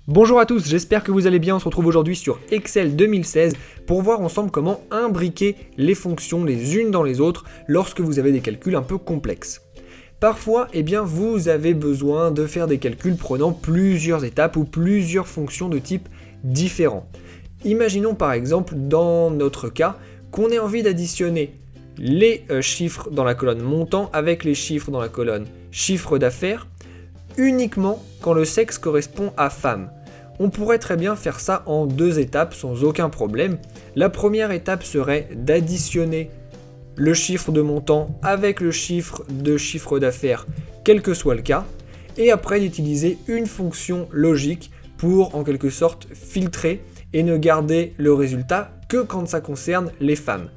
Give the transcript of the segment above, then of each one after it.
Bonjour à tous, j'espère que vous allez bien. On se retrouve aujourd'hui sur Excel 2016 pour voir ensemble comment imbriquer les fonctions les unes dans les autres lorsque vous avez des calculs un peu complexes. Parfois, vous avez besoin de faire des calculs prenant plusieurs étapes ou plusieurs fonctions de type différents. Imaginons par exemple, dans notre cas, qu'on ait envie d'additionner les chiffres dans la colonne montant avec les chiffres dans la colonne chiffre d'affaires uniquement quand le sexe correspond à femme. On pourrait très bien faire ça en deux étapes sans aucun problème. La première étape serait d'additionner le chiffre de montant avec le chiffre de chiffre d'affaires, quel que soit le cas, et après d'utiliser une fonction logique pour en quelque sorte filtrer et ne garder le résultat que quand ça concerne les femmes.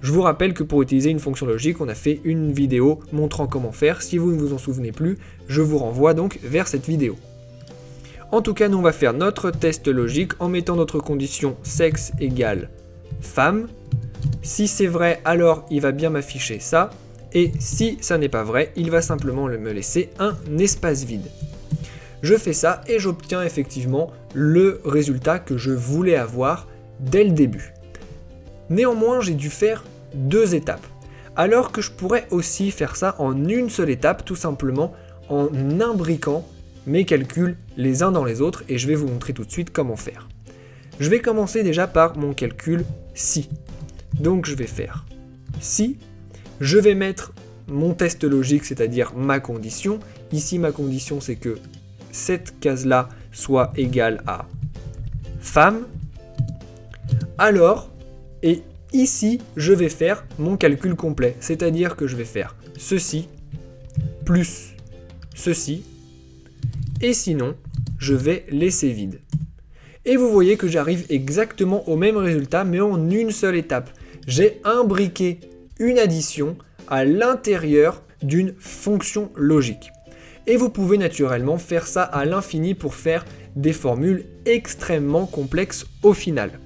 Je vous rappelle que pour utiliser une fonction logique, on a fait une vidéo montrant comment faire. Si vous ne vous en souvenez plus, je vous renvoie donc vers cette vidéo. En tout cas, nous on va faire notre test logique en mettant notre condition sexe égale femme. Si c'est vrai, alors il va bien m'afficher ça. Et si ça n'est pas vrai, il va simplement me laisser un espace vide. Je fais ça et j'obtiens effectivement le résultat que je voulais avoir dès le début. Néanmoins, j'ai dû faire deux étapes, alors que je pourrais aussi faire ça en une seule étape, tout simplement en imbriquant mes calculs les uns dans les autres, et je vais vous montrer tout de suite comment faire. Je vais commencer déjà par mon calcul si. Donc je vais faire si, je vais mettre mon test logique, c'est-à-dire ma condition. Ici ma condition c'est que cette case-là soit égale à femme. Alors, et ici, je vais faire mon calcul complet, c'est-à-dire que je vais faire ceci plus ceci, et sinon, je vais laisser vide. Et vous voyez que j'arrive exactement au même résultat, mais en une seule étape. J'ai imbriqué une addition à l'intérieur d'une fonction logique. Et vous pouvez naturellement faire ça à l'infini pour faire des formules extrêmement complexes au final.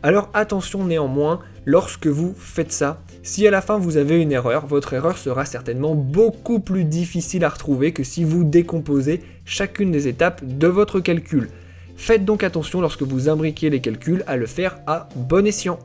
Alors attention néanmoins, lorsque vous faites ça, si à la fin vous avez une erreur, votre erreur sera certainement beaucoup plus difficile à retrouver que si vous décomposez chacune des étapes de votre calcul. Faites donc attention lorsque vous imbriquez les calculs à le faire à bon escient.